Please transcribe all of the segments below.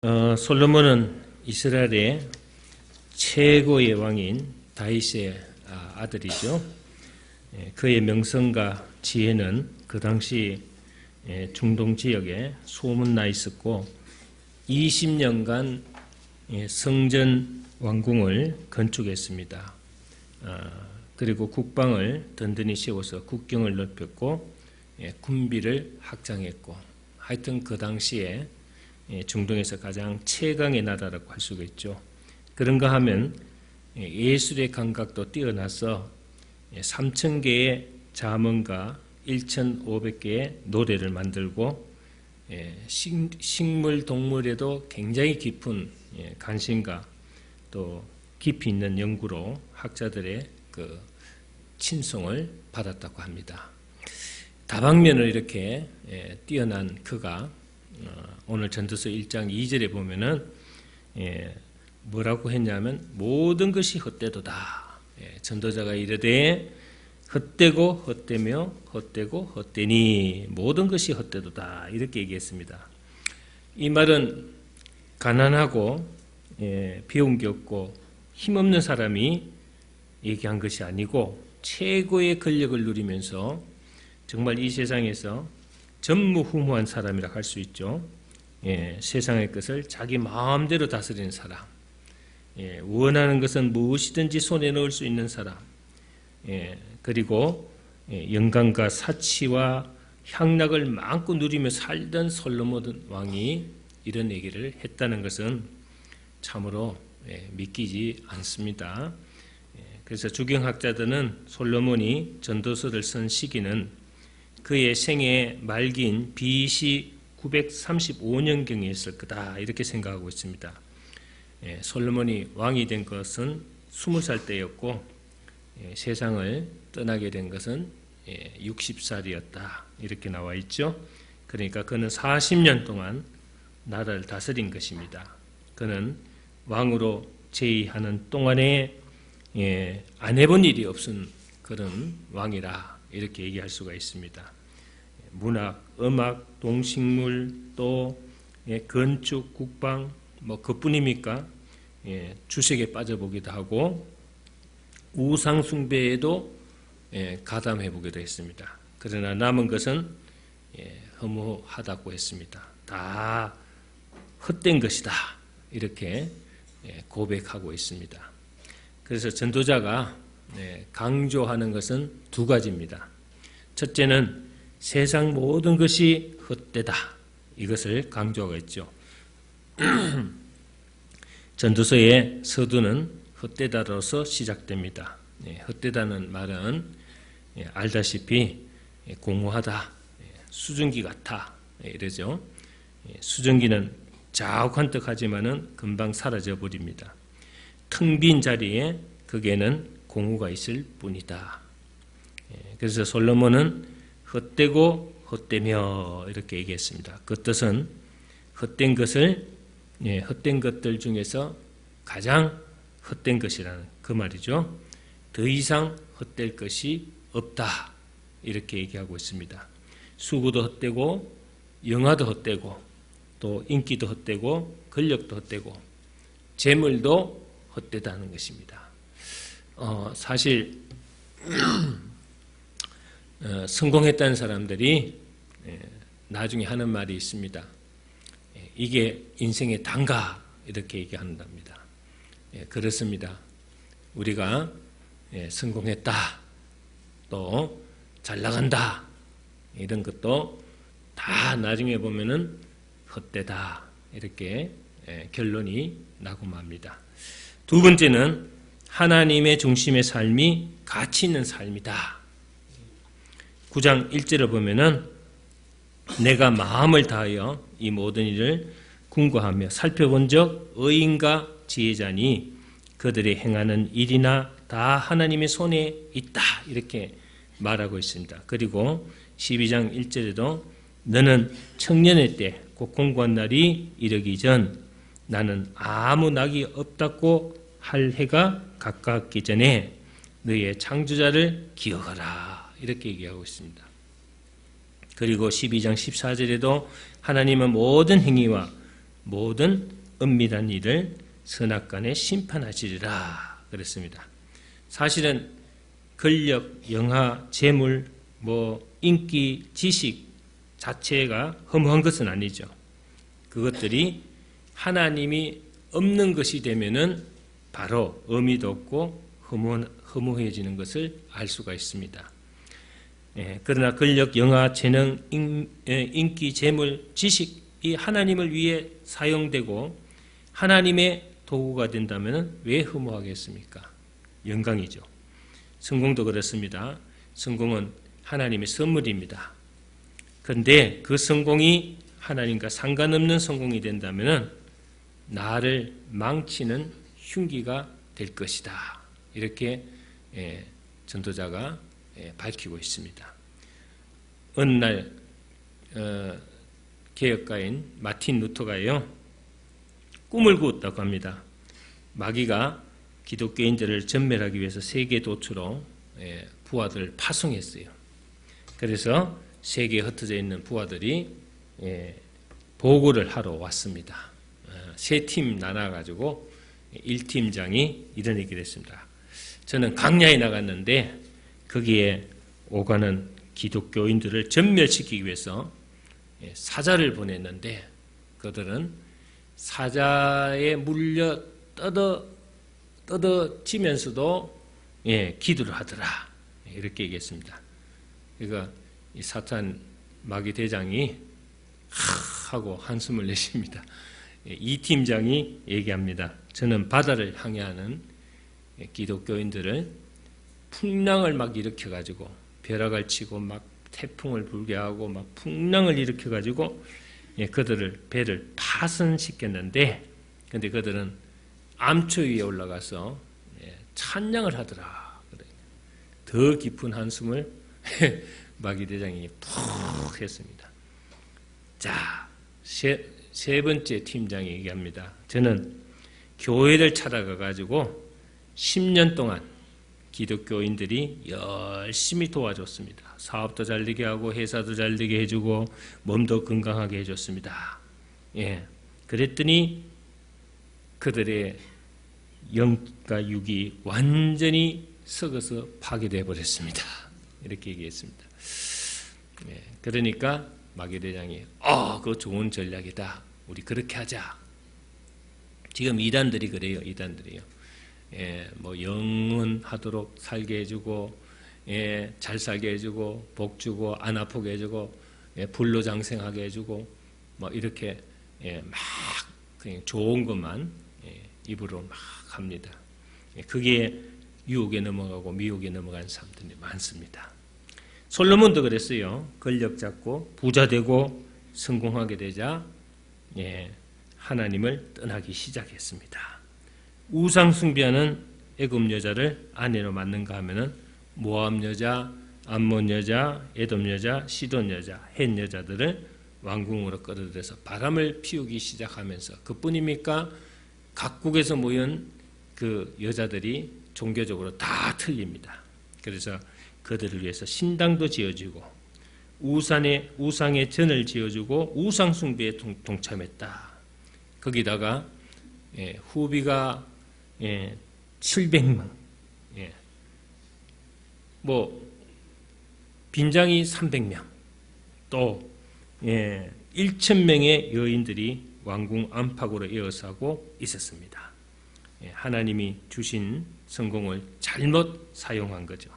솔로몬은 이스라엘의 최고의 왕인 다윗의 아들이죠. 그의 명성과 지혜는 그 당시 중동 지역에 소문나 있었고 20년간 성전 왕궁을 건축했습니다. 그리고 국방을 든든히 세워서 국경을 넓혔고 군비를 확장했고, 하여튼 그 당시에 중동에서 가장 최강의 나라라고 할 수가 있죠. 그런가 하면 예술의 감각도 뛰어나서 3,000개의 잠언과 1,500개의 노래를 만들고 식물, 동물에도 굉장히 깊은 관심과 또 깊이 있는 연구로 학자들의 그 친송을 받았다고 합니다. 다방면으로 이렇게 뛰어난 그가 오늘 전도서 1장 2절에 보면은 뭐라고 했냐면 모든 것이 헛되도다. 전도자가 이르되 헛되고 헛되며 헛되고 헛되니 모든 것이 헛되도다, 이렇게 얘기했습니다. 이 말은 가난하고 배운 게 없고 힘없는 사람이 얘기한 것이 아니고 최고의 권력을 누리면서 정말 이 세상에서 전무후무한 사람이라 할 수 있죠. 세상의 것을 자기 마음대로 다스리는 사람, 원하는 것은 무엇이든지 손에 넣을 수 있는 사람, 그리고 영광과 사치와 향락을 마음껏 누리며 살던 솔로몬 왕이 이런 얘기를 했다는 것은 참으로 믿기지 않습니다. 그래서 주경학자들은 솔로몬이 전도서를 쓴 시기는 그의 생애 말기인 BC 935년경이었을 거다, 이렇게 생각하고 있습니다. 솔로몬이 왕이 된 것은 20살 때였고 세상을 떠나게 된 것은 60살이었다, 이렇게 나와 있죠. 그러니까 그는 40년 동안 나라를 다스린 것입니다. 그는 왕으로 재위하는 동안에 안 해본 일이 없은 그런 왕이라, 이렇게 얘기할 수가 있습니다. 문학, 음악, 동식물, 또 건축, 국방, 그뿐입니까? 주식에 빠져보기도 하고 우상 숭배에도 가담해 보기도 했습니다. 그러나 남은 것은 허무하다고 했습니다. 다 헛된 것이다, 이렇게 고백하고 있습니다. 그래서 전도자가 강조하는 것은 두 가지입니다. 첫째는 세상 모든 것이 헛되다, 이것을 강조하고 있죠. 전도서의 서두는 헛되다로서 시작됩니다. 헛되다는 말은 알다시피 공허하다, 수증기 같아, 이러죠. 수증기는 자욱한뜩하지만은 금방 사라져 버립니다. 텅 빈 자리에 거기에는 공허가 있을 뿐이다. 그래서 솔로몬은 헛되고 헛되며 이렇게 얘기했습니다. 그 뜻은 헛된 것을, 헛된 것들 중에서 가장 헛된 것이라는 그 말이죠. 더 이상 헛될 것이 없다, 이렇게 얘기하고 있습니다. 수고도 헛되고 영화도 헛되고 또 인기도 헛되고 권력도 헛되고 재물도 헛되다는 것입니다. 사실 성공했다는 사람들이 나중에 하는 말이 있습니다. 이게 인생의 단가, 이렇게 얘기한답니다. 그렇습니다. 우리가 성공했다, 또 잘나간다, 이런 것도 다 나중에 보면은 헛되다, 이렇게 결론이 나고 맙니다. 두 번째는 하나님의 중심의 삶이 가치 있는 삶이다. 9장 1절을 보면은 내가 마음을 다하여 이 모든 일을 궁구하며 살펴본 적 의인과 지혜자니 그들이 행하는 일이나 다 하나님의 손에 있다, 이렇게 말하고 있습니다. 그리고 12장 1절에도 너는 청년의 때 곧 공고한 날이 이르기 전 나는 아무 낙이 없다고 할 해가 가깝기 전에 너의 창조자를 기억하라, 이렇게 얘기하고 있습니다. 그리고 12장 14절에도 하나님은 모든 행위와 모든 은밀한 일을 선악간에 심판하시리라 그랬습니다. 사실은 권력, 영화, 재물, 인기, 지식 자체가 허무한 것은 아니죠. 그것들이 하나님이 없는 것이 되면은 바로 의미도 없고 허무해지는 것을 알 수가 있습니다. 그러나 권력, 영화, 재능, 인기, 재물, 지식이 하나님을 위해 사용되고 하나님의 도구가 된다면 왜 허무하겠습니까? 영광이죠. 성공도 그렇습니다. 성공은 하나님의 선물입니다. 그런데 그 성공이 하나님과 상관없는 성공이 된다면 나를 망치는 흉기가 될 것이다. 이렇게 전도자가 밝히고 있습니다. 어느 날 개혁가인 마틴 루터가요 꿈을 꾸었다고 합니다. 마귀가 기독교인들을 전멸하기 위해서 세계 도처로 부하들을 파송했어요. 그래서 세계에 흩어져 있는 부하들이 보고를 하러 왔습니다. 세 팀 나눠가지고 1팀장이 이런 얘기를 했습니다. 저는 강야에 나갔는데 거기에 오가는 기독교인들을 전멸시키기 위해서 사자를 보냈는데 그들은 사자에 물려 떠들지면서도 기도를 하더라. 이렇게 얘기했습니다. 그러니까 이 사탄 마귀 대장이 하고 한숨을 내쉽니다. 이 팀장이 얘기합니다. 저는 바다를 항해하는 기독교인들을 풍랑을 막 일으켜가지고 벼락을 치고 막 태풍을 불게 하고 막 풍랑을 일으켜가지고 그들을 배를 파손시켰는데 근데 그들은 암초 위에 올라가서 찬양을 하더라. 더 깊은 한숨을 마귀 대장이 푹 했습니다. 자, 세 번째 팀장이 얘기합니다. 저는 교회를 찾아가가지고 10년 동안 기독교인들이 열심히 도와줬습니다. 사업도 잘 되게 하고 회사도 잘 되게 해주고 몸도 건강하게 해줬습니다. 그랬더니 그들의 영과 육이 완전히 썩어서 파괴되어 버렸습니다. 이렇게 얘기했습니다. 그러니까 마귀대장이 그거 좋은 전략이다. 우리 그렇게 하자. 지금 이단들이 그래요. 이단들이요. 영원하도록 살게 해주고 잘 살게 해주고 복 주고 안 아프게 해주고 불로장생하게 해주고 이렇게 막 그냥 좋은 것만 입으로 막 합니다. 그게 유혹에 넘어가고 미혹에 넘어간 사람들이 많습니다. 솔로몬도 그랬어요. 권력 잡고 부자 되고 성공하게 되자 하나님을 떠나기 시작했습니다. 우상 숭배하는 애굽 여자를 아내로 맞는가 하면은 모압 여자, 암몬 여자, 에돔 여자, 시돈 여자, 헷 여자들을 왕궁으로 끌어들여서 바람을 피우기 시작하면서 그뿐입니까? 각국에서 모인 그 여자들이 종교적으로 다 틀립니다. 그래서 그들을 위해서 신당도 지어주고 우상의 전을 지어주고 우상 숭배에 동참했다. 거기다가 후비가 700명, 빈장이 300명, 또 1,000명의 여인들이 왕궁 안팎으로 에워싸고 있었습니다. 하나님이 주신 성공을 잘못 사용한 거죠.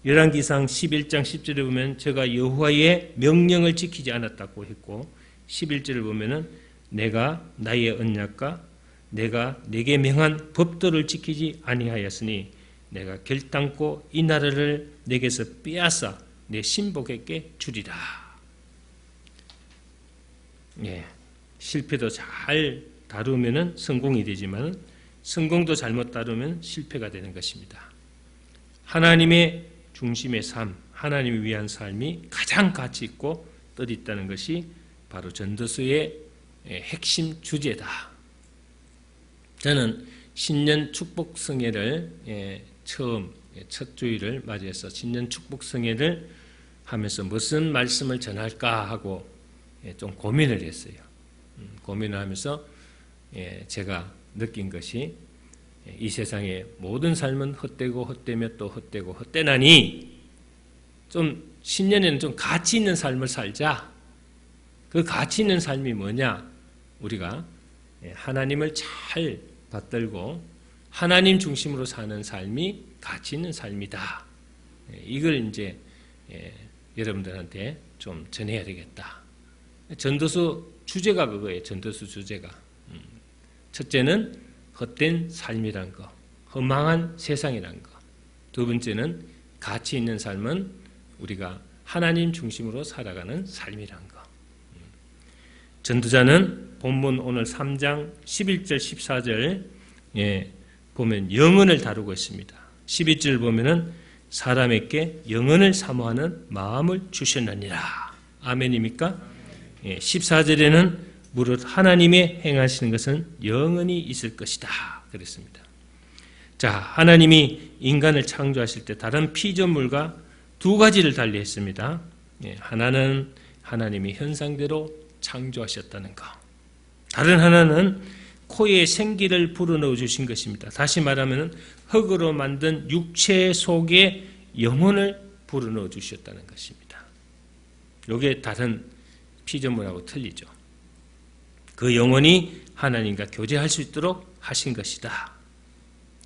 열왕기상 11장 10절에 보면 제가 여호와의 명령을 지키지 않았다고 했고 11절을 보면은 내가 나의 언약과 내가 내게 명한 법도를 지키지 아니하였으니 내가 결단코 이 나라를 내게서 빼앗아 내 신복에게 주리라. 실패도 잘 다루면은 성공이 되지만 성공도 잘못 다루면 실패가 되는 것입니다. 하나님의 중심의 삶, 하나님을 위한 삶이 가장 가치 있고 뜻있다는 것이 바로 전도서의 핵심 주제다. 저는 신년 축복 성회를 처음 첫 주일을 맞이해서 신년 축복 성회를 하면서 무슨 말씀을 전할까 하고 좀 고민을 했어요. 고민을 하면서 제가 느낀 것이 이 세상의 모든 삶은 헛되고 헛되며 또 헛되고 헛되나니 좀 신년에는 좀 가치 있는 삶을 살자. 그 가치 있는 삶이 뭐냐? 우리가 하나님을 잘 받들고 하나님 중심으로 사는 삶이 가치 있는 삶이다. 이걸 이제 여러분들한테 좀 전해야 되겠다. 전도서 주제가 그거예요. 전도서 주제가. 첫째는 헛된 삶이란 거, 허망한 세상이란 거. 두 번째는 가치 있는 삶은 우리가 하나님 중심으로 살아가는 삶이란 거. 전도자는 본문 오늘 3장 11절 14절 보면 영혼을 다루고 있습니다. 12절 보면은 사람에게 영혼을 사모하는 마음을 주셨느니라. 아멘입니까? 14절에는 무릇 하나님의 행하시는 것은 영원히 있을 것이다. 그랬습니다. 자, 하나님이 인간을 창조하실 때 다른 피조물과 두 가지를 달리했습니다. 하나는 하나님이 현상대로 창조하셨다는 것. 다른 하나는 코에 생기를 불어넣어 주신 것입니다. 다시 말하면 흙으로 만든 육체 속에 영혼을 불어넣어 주셨다는 것입니다. 이게 다른 피조물하고 틀리죠. 그 영혼이 하나님과 교제할 수 있도록 하신 것이다.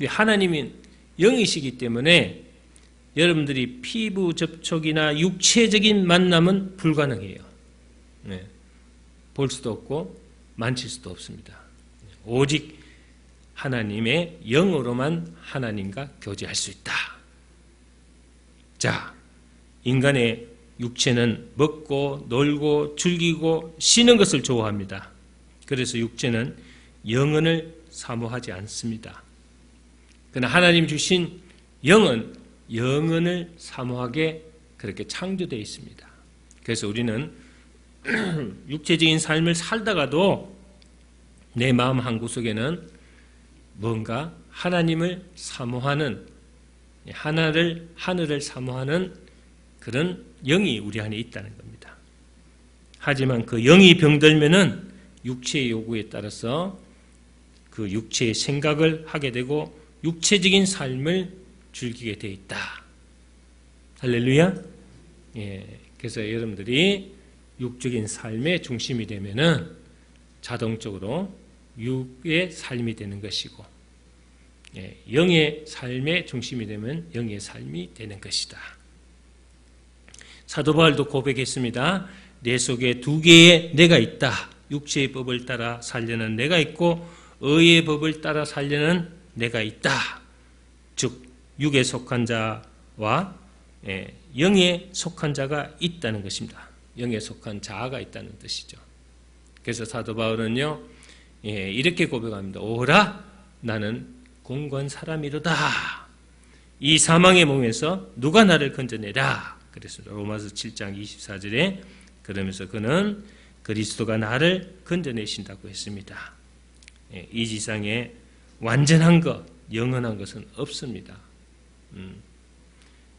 하나님은 영이시기 때문에 여러분들이 피부 접촉이나 육체적인 만남은 불가능해요. 볼 수도 없고 만질 수도 없습니다. 오직 하나님의 영으로만 하나님과 교제할 수 있다. 자, 인간의 육체는 먹고 놀고 즐기고 쉬는 것을 좋아합니다. 그래서 육체는 영혼을 사모하지 않습니다. 그러나 하나님 주신 영은 영혼을 사모하게 그렇게 창조되어 있습니다. 그래서 우리는 육체적인 삶을 살다가도 내 마음 한구석에는 뭔가 하나님을 사모하는 하늘을 사모하는 그런 영이 우리 안에 있다는 겁니다. 하지만 그 영이 병들면은 육체의 요구에 따라서 그 육체의 생각을 하게 되고 육체적인 삶을 즐기게 되어 있다. 할렐루야. 그래서 여러분들이 육적인 삶의 중심이 되면은 자동적으로 육의 삶이 되는 것이고, 영의 삶의 중심이 되면 영의 삶이 되는 것이다. 사도 바울도 고백했습니다. 내 속에 두 개의 내가 있다. 육체의 법을 따라 살려는 내가 있고 의의 법을 따라 살려는 내가 있다. 즉 육에 속한 자와 영에 속한 자가 있다는 것입니다. 영에 속한 자아가 있다는 뜻이죠. 그래서 사도 바울은요 이렇게 고백합니다. 오라 나는 공고한 사람이로다. 이 사망의 몸에서 누가 나를 건져내라. 그랬습니다. 로마서 7장 24절에 그러면서 그는 그리스도가 나를 건져내신다고 했습니다. 이 지상에 완전한 것, 영원한 것은 없습니다.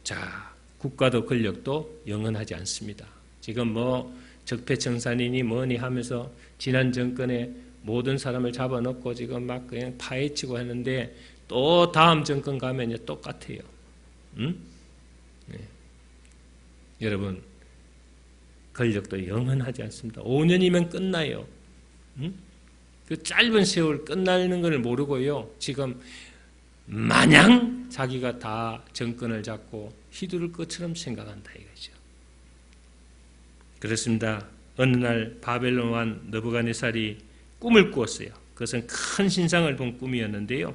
자, 국가도 권력도 영원하지 않습니다. 지금 적폐청산이니 뭐니 하면서 지난 정권에 모든 사람을 잡아놓고 지금 막 그냥 파헤치고 하는데 또 다음 정권 가면 똑같아요. 여러분, 권력도 영원하지 않습니다. 5년이면 끝나요. 그 짧은 세월 끝나는 걸 모르고요. 지금 마냥 자기가 다 정권을 잡고 휘두를 것처럼 생각한다 이거죠. 그렇습니다. 어느 날 바벨론 왕 느부갓네살이 꿈을 꾸었어요. 그것은 큰 신상을 본 꿈이었는데요.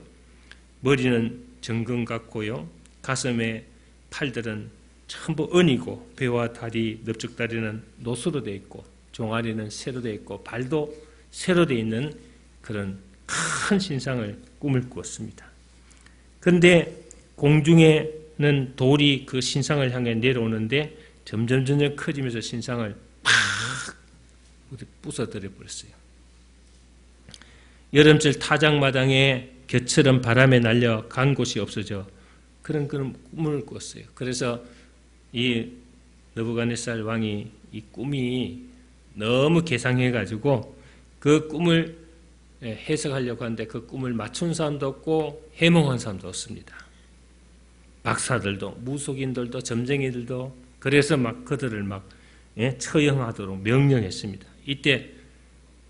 머리는 정금 같고요. 가슴에 팔들은 전부 은이고 배와 다리, 넓적다리는 노수로 되어 있고 종아리는 쇠로 되어 있고 발도 쇠로 되어 있는 그런 큰 신상을 꿈을 꾸었습니다. 그런데 공중에는 돌이 그 신상을 향해 내려오는데 점점 커지면서 신상을 팍 부숴버려 버렸어요. 여름철 타작마당에 겨처럼 바람에 날려 간 곳이 없어져 그런 꿈을 꿨어요. 그래서 이 느부갓네살 왕이 이 꿈이 너무 개상해가지고 그 꿈을 해석하려고 하는데 그 꿈을 맞춘 사람도 없고 해몽한 사람도 없습니다. 박사들도 무속인들도 점쟁이들도 그래서 막 그들을 막 처형하도록 명령했습니다. 이때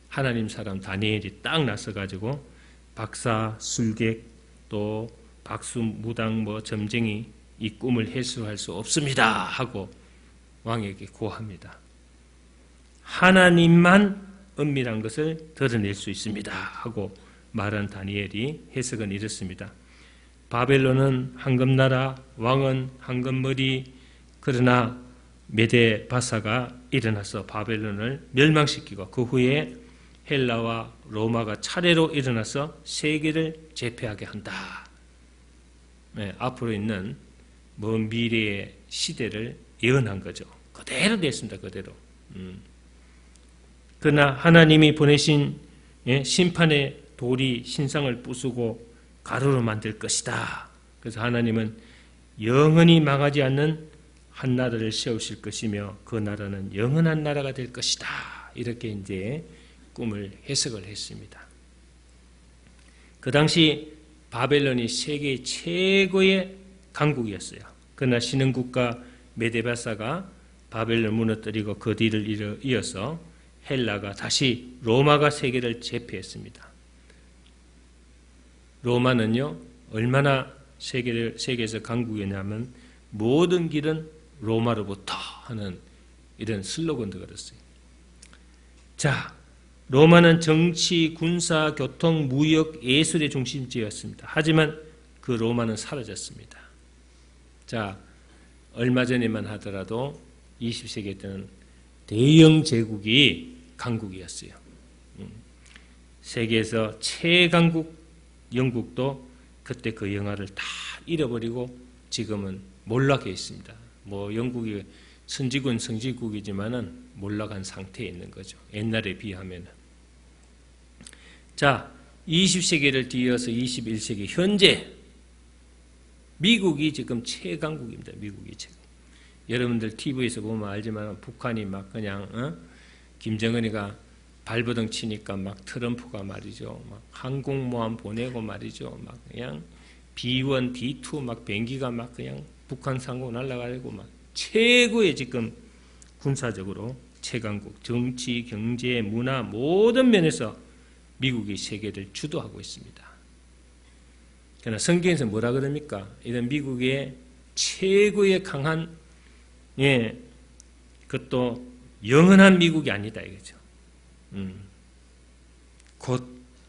하나님 사람 다니엘이 딱 나서가지고 박사, 술객, 또 박수, 무당, 점쟁이 이 꿈을 해소할 수 없습니다 하고 왕에게 고합니다. 하나님만 은밀한 것을 드러낼 수 있습니다 하고 말한 다니엘이 해석은 이렇습니다. 바벨론은 황금나라, 왕은 황금머리, 그러나 메데바사가 일어나서 바벨론을 멸망시키고 그 후에 헬라와 로마가 차례로 일어나서 세계를 제패하게 한다. 앞으로 있는 먼 미래의 시대를 예언한 거죠. 그대로 됐습니다. 그대로. 그러나 하나님이 보내신 심판의 돌이 신상을 부수고 가루로 만들 것이다. 그래서 하나님은 영원히 망하지 않는 한 나라를 세우실 것이며 그 나라는 영원한 나라가 될 것이다. 이렇게 이제 꿈을 해석을 했습니다. 그 당시 바벨론이 세계 최고의 강국이었어요. 그러나 신흥국가 메데바사가 바벨론 무너뜨리고 그 뒤를 이어서 헬라가 다시 로마가 세계를 제패했습니다. 로마는요 얼마나 세계에서 강국이었냐면 모든 길은 로마로부터 하는 이런 슬로건도 걸었어요. 자, 로마는 정치, 군사, 교통, 무역, 예술의 중심지였습니다. 하지만 그 로마는 사라졌습니다. 자, 얼마 전에만 하더라도 20세기 때는 대영 제국이 강국이었어요. 세계에서 최강국 영국도 그때 그 영화를 다 잃어버리고 지금은 몰락해 있습니다. 영국이 선지군 성지국이지만은 몰락한 상태에 있는 거죠. 옛날에 비하면은. 자, 20세기를 뒤이어서 21세기 현재 미국이 지금 최강국입니다. 미국이 지금. 여러분들 TV에서 보면 알지만 북한이 막 그냥 김정은이가 발버둥 치니까 막 트럼프가 말이죠. 막 항공모함 보내고 말이죠. 막 그냥 B1, B2 막 비행기가 막 그냥 북한 상공 날아가고 막 최고의 지금 군사적으로 최강국, 정치, 경제, 문화 모든 면에서 미국이 세계를 주도하고 있습니다. 그러나 성경에서 뭐라 그럽니까? 이런 미국의 최고의 강한 그것도 영원한 미국이 아니다 이거죠. 곧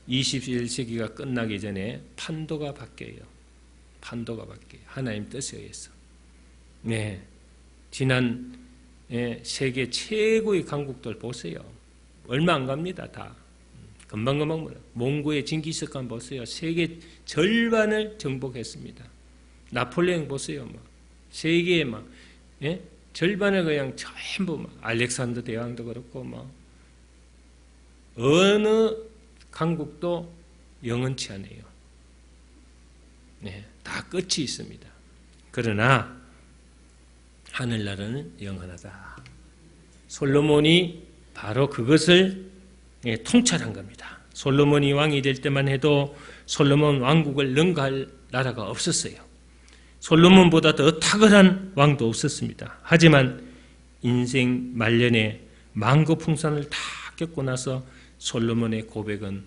21세기가 끝나기 전에 판도가 바뀌어요. 판도가 바뀌어요. 하나님 뜻에 의해서. 네, 지난 세계 최고의 강국들 보세요. 얼마 안 갑니다. 다. 금방금방 몽고의 징기스칸 보세요. 세계 절반을 정복했습니다. 나폴레옹 보세요. 세계의 절반을 그냥 전부 알렉산더 대왕도 그렇고 어느 강국도 영원치 않아요. 네, 다 끝이 있습니다. 그러나 하늘나라는 영원하다. 솔로몬이 바로 그것을 통찰한 겁니다. 솔로몬이 왕이 될 때만 해도 솔로몬 왕국을 능가할 나라가 없었어요. 솔로몬보다 더 탁월한 왕도 없었습니다. 하지만 인생 말년에 만고풍산을 다 겪고 나서 솔로몬의 고백은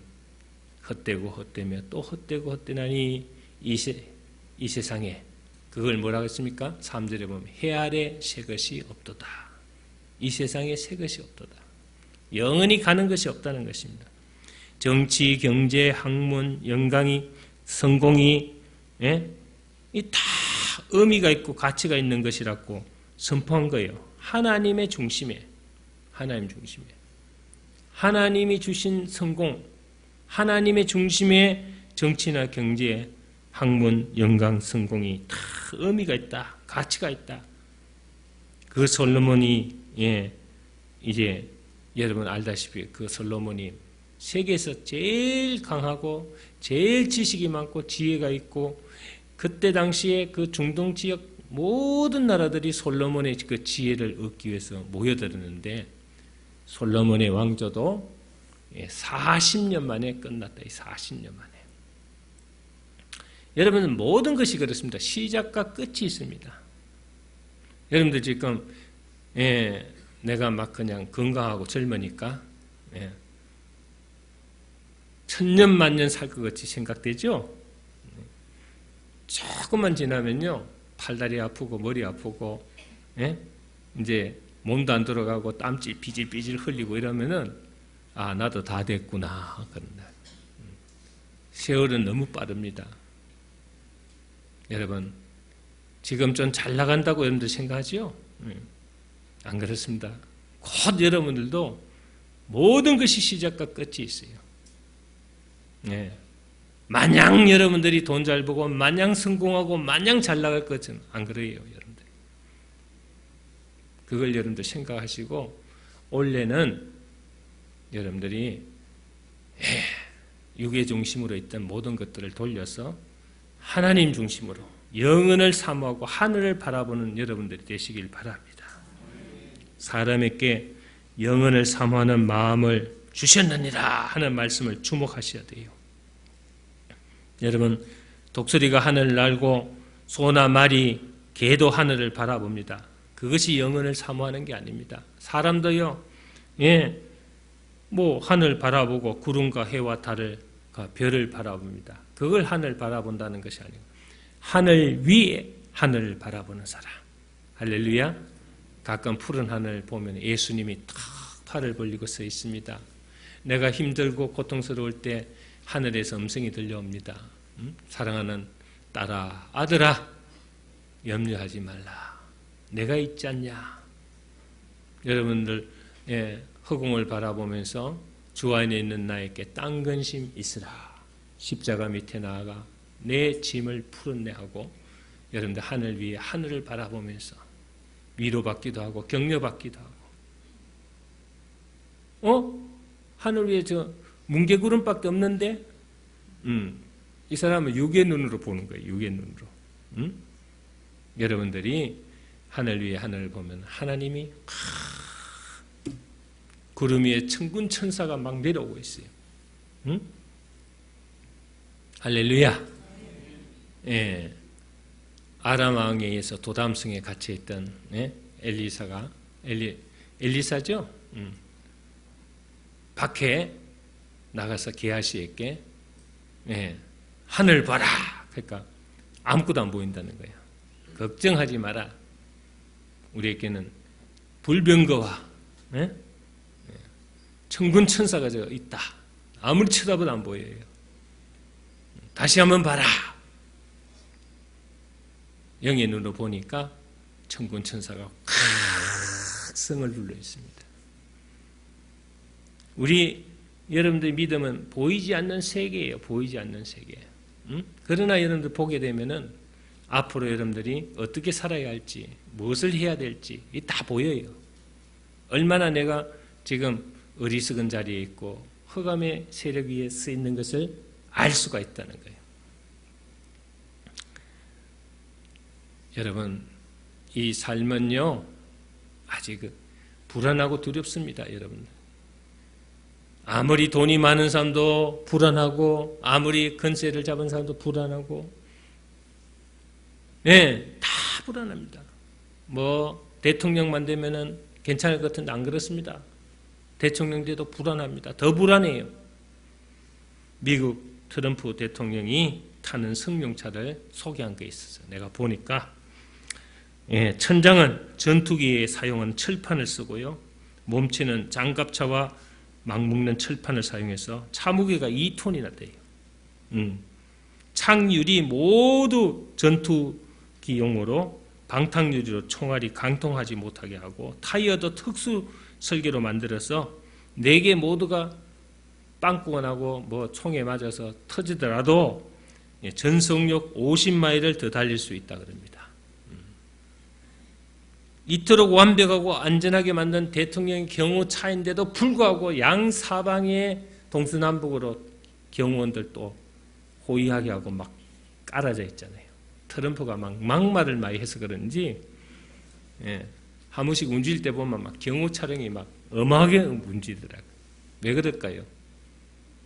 헛되고 헛되며 또 헛되고 헛되나니 이 세상에 그걸 뭐라고 했습니까? 3절에 보면 해 아래 새 것이 없도다. 이 세상에 새 것이 없도다. 영원히 가는 것이 없다는 것입니다. 정치, 경제, 학문, 영광이, 성공이 이 다 의미가 있고 가치가 있는 것이라고 선포한 거예요. 하나님의 중심에, 하나님 중심에, 하나님이 주신 성공, 하나님의 중심에 정치나 경제, 학문, 영광, 성공이 다 의미가 있다, 가치가 있다. 그 솔로몬이 이제 여러분 알다시피 그 솔로몬이 세계에서 제일 강하고 제일 지식이 많고 지혜가 있고 그때 당시에 그 중동 지역 모든 나라들이 솔로몬의 그 지혜를 얻기 위해서 모여들었는데 솔로몬의 왕조도 40년 만에 끝났다. 40년 만에. 여러분, 모든 것이 그렇습니다. 시작과 끝이 있습니다. 여러분들 지금 내가 막 그냥 건강하고 젊으니까 천년 만년 살 것 같이 생각되죠? 조금만 지나면요, 팔다리 아프고 머리 아프고 이제 몸도 안 돌아가고 땀 삐질삐질 흘리고 이러면은 나도 다 됐구나 그런 날. 세월은 너무 빠릅니다. 여러분, 지금 좀 잘 나간다고 여러분들 생각하죠? 안 그렇습니다. 곧 여러분들도 모든 것이 시작과 끝이 있어요. 마냥 여러분들이 돈 잘 벌고 마냥 성공하고 마냥 잘 나갈 것은 안 그래요, 여러분들. 그걸 여러분들 생각하시고 올해는 여러분들이 육의 중심으로 있던 모든 것들을 돌려서 하나님 중심으로 영혼을 사모하고 하늘을 바라보는 여러분들이 되시길 바랍니다. 사람에게 영혼을 사모하는 마음을 주셨느니라 하는 말씀을 주목하셔야 돼요. 여러분, 독수리가 하늘을 날고 소나 말이 개도 하늘을 바라봅니다. 그것이 영혼을 사모하는 게 아닙니다. 사람도요, 하늘 바라보고 구름과 해와 달을 별을 바라봅니다. 그걸 하늘 바라본다는 것이 아니고 하늘 위에 하늘을 바라보는 사람. 할렐루야. 가끔 푸른 하늘 보면 예수님이 탁 팔을 벌리고 서 있습니다. 내가 힘들고 고통스러울 때 하늘에서 음성이 들려옵니다. 사랑하는 딸아, 아들아, 염려하지 말라. 내가 있지 않냐. 여러분들 허공을 바라보면서 주 안에 있는 나에게 땅 근심 있으라. 십자가 밑에 나아가 내 짐을 풀었네 하고 여러분들 하늘 위에 하늘을 바라보면서 위로받기도 하고 격려받기도 하고 하늘 위에 저 뭉게구름밖에 없는데 이 사람은 육의 눈으로 보는 거예요. 육의 눈으로. 여러분들이 하늘 위에 하늘을 보면 하나님이 구름 위에 천군 천사가 막 내려오고 있어요. 할렐루야. 아람 왕에 의해서 도담성에 갇혀있던 엘리사죠. 밖에 나가서 게하시에게 하늘 봐라. 그러니까 아무것도 안 보인다는 거예요. 걱정하지 마라. 우리에게는 불병거와 천군 천사가 저 있다. 아무리 쳐다봐도 안 보여요. 다시 한번 봐라. 영의 눈으로 보니까 천군 천사가 콱 성을 눌러 있습니다. 우리 여러분들의 믿음은 보이지 않는 세계예요. 보이지 않는 세계. 그러나 여러분들 보게 되면은 앞으로 여러분들이 어떻게 살아야 할지, 무엇을 해야 될지 다 보여요. 얼마나 내가 지금 어리석은 자리에 있고 흑암의 세력 위에 서 있는 것을 알 수가 있다는 거예요. 여러분, 이 삶은요 아직 불안하고 두렵습니다. 여러분, 아무리 돈이 많은 사람도 불안하고 아무리 건세를 잡은 사람도 불안하고 다 불안합니다. 대통령만 되면은 괜찮을 것 같은데 안 그렇습니다. 대통령 돼도 불안합니다. 더 불안해요. 미국 트럼프 대통령이 타는 승용차를 소개한 게 있었어요. 내가 보니까 천장은 전투기에 사용한 철판을 쓰고요. 몸체는 장갑차와 막묶는 철판을 사용해서 차무게가 2톤이나 돼요. 창유리 모두 전투기용으로 방탕유리로 총알이 강통하지 못하게 하고 타이어도 특수 설계로 만들어서 4개 모두가 빵꾸가 나고 총에 맞아서 터지더라도 전속력 50마일을 더 달릴 수 있다 그럽니다. 이토록 완벽하고 안전하게 만든 대통령 경호차인데도 불구하고 양사방에 동서남북으로 경호원들 또 호위하게 하고 막 깔아져 있잖아요. 트럼프가 막 막말을 많이 해서 그런지 한 번씩 움직일 때 보면 막 경호 차량이 막 엄하게 움직이더라고요. 왜 그럴까요?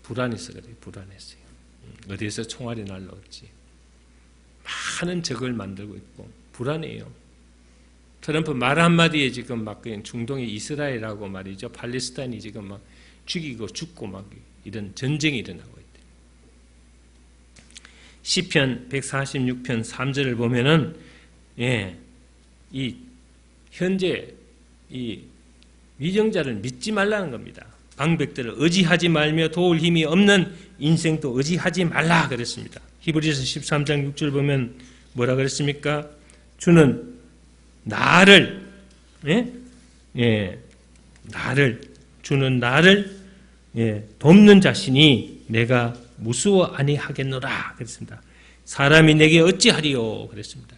불안해서 그래요. 불안했어요. 어디에서 총알이 날라올지. 많은 적을 만들고 있고 불안해요. 트럼프 말 한마디에 지금 막 그냥 중동의 이스라엘하고 말이죠. 팔레스타인이 지금 막 죽이고 죽고 막 이런 전쟁이 일어나고 있대요. 시편 146편 3절을 보면은 이 현재 이 위정자를 믿지 말라는 겁니다. 방백들을 의지하지 말며 도울 힘이 없는 인생도 의지하지 말라 그랬습니다. 히브리서 13장 6절 보면 뭐라 그랬습니까? 주는 나를 돕는 자신이 내가 무수워 아니하겠노라 그랬습니다. 사람이 내게 어찌하리요 그랬습니다.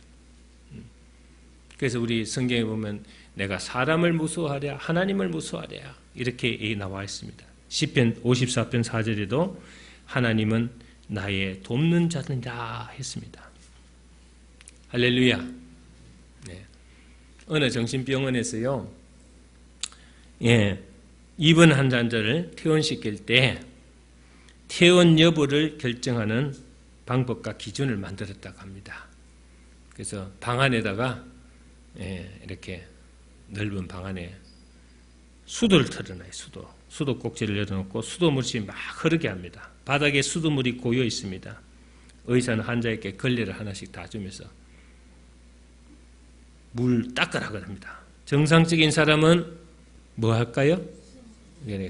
그래서 우리 성경에 보면 내가 사람을 무서워하랴 하나님을 무서워하랴 이렇게 나와 있습니다. 시편 54편 4절에도 하나님은 나의 돕는 자니라 했습니다. 할렐루야. 네. 어느 정신병원에서요, 입원 환자를 퇴원시킬 때 퇴원 여부를 결정하는 방법과 기준을 만들었다고 합니다. 그래서 방 안에다가 이렇게 넓은 방 안에 수도를 털어놔요. 수도 꼭지를 열어놓고 수도물이 막 흐르게 합니다. 바닥에 수도물이 고여 있습니다. 의사는 환자에게 걸레를 하나씩 다 주면서 물 닦으라 그럽니다. 정상적인 사람은 뭐 할까요?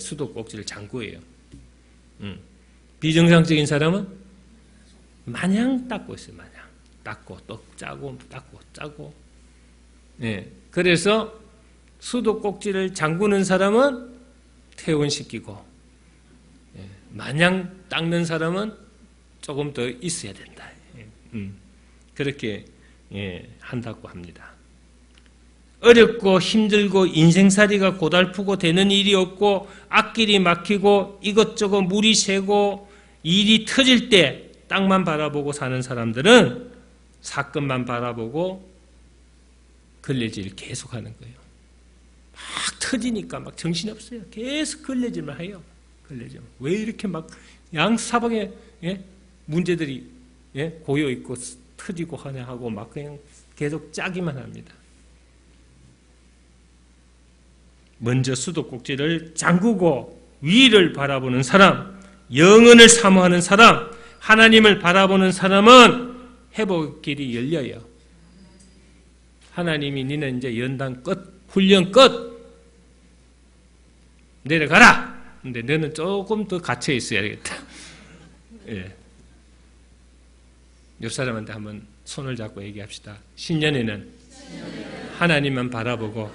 수도 꼭지를 잠그어요. 비정상적인 사람은 마냥 닦고 있어요. 마냥 닦고 또 짜고 닦고 짜고. 그래서 수도 꼭지를 잠그는 사람은 퇴원시키고 마냥 닦는 사람은 조금 더 있어야 된다. 그렇게 한다고 합니다. 어렵고 힘들고 인생살이가 고달프고 되는 일이 없고 앞길이 막히고 이것저것 물이 새고 일이 터질 때 땅만 바라보고 사는 사람들은 사건만 바라보고 걸레질 계속하는 거예요. 막 터지니까 막 정신없어요. 계속 걸레질만 해요. 걸레질. 왜 이렇게 막 양사방에 문제들이 고여 있고 터지고 하냐 하고 막 그냥 계속 짜기만 합니다. 먼저 수도 꼭지를 잠그고 위를 바라보는 사람, 영혼을 사모하는 사람, 하나님을 바라보는 사람은 회복 길이 열려요. 하나님이 니는 이제 연단 끝, 훈련 끝, 내려가라. 근데 너는 조금 더 갇혀 있어야겠다. 옆 사람한테 한번 손을 잡고 얘기합시다. 신년에는 하나님만 바라보고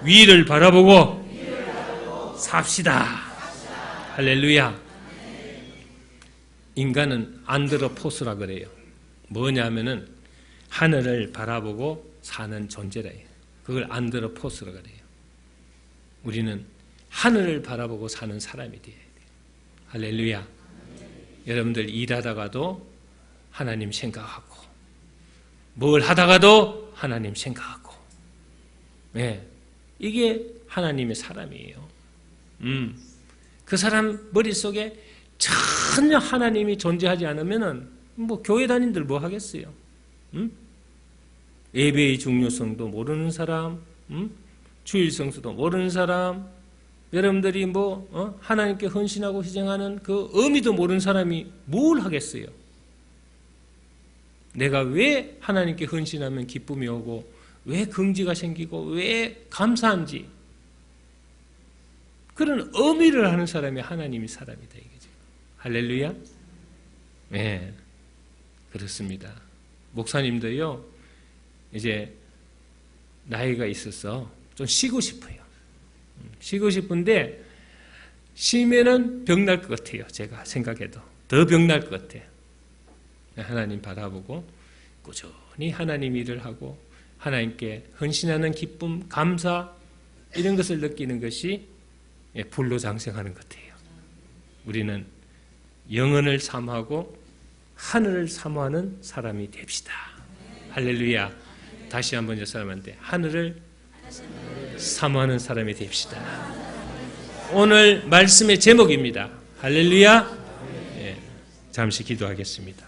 위를 바라보고 삽시다. 할렐루야. 인간은 안드로포스라 그래요. 뭐냐면은 하늘을 바라보고 사는 존재라 해요. 그걸 안드로포스라 그래요. 우리는 하늘을 바라보고 사는 사람이 되어야 돼요. 할렐루야. 여러분들 일하다가도 하나님 생각하고 뭘 하다가도 하나님 생각하고 이게 하나님의 사람이에요. 그 사람 머릿속에 전혀 하나님이 존재하지 않으면은 뭐 교회 다닌들 뭐 하겠어요? 예배의 중요성도 모르는 사람, 주일 성수도 모르는 사람, 여러분들이 뭐 하나님께 헌신하고 희생하는 그 의미도 모르는 사람이 뭘 하겠어요? 내가 왜 하나님께 헌신하면 기쁨이 오고 왜 긍지가 생기고 왜 감사한지 그런 의미를 하는 사람이 하나님이 사람이다 이거죠. 할렐루야. 네, 그렇습니다. 목사님도요 이제 나이가 있어서 좀 쉬고 싶어요. 쉬고 싶은데 쉬면은 병날 것 같아요. 제가 생각해도 더 병날 것 같아요. 하나님 바라보고 꾸준히 하나님 일을 하고 하나님께 헌신하는 기쁨, 감사 이런 것을 느끼는 것이 불로장생하는 것 같아요. 우리는 영혼을 사모하고 하늘을 사모하는 사람이 됩시다. 할렐루야. 다시 한번 저 사람한테 하늘을 사모하는 사람이 됩시다. 오늘 말씀의 제목입니다. 할렐루야. 예, 잠시 기도하겠습니다.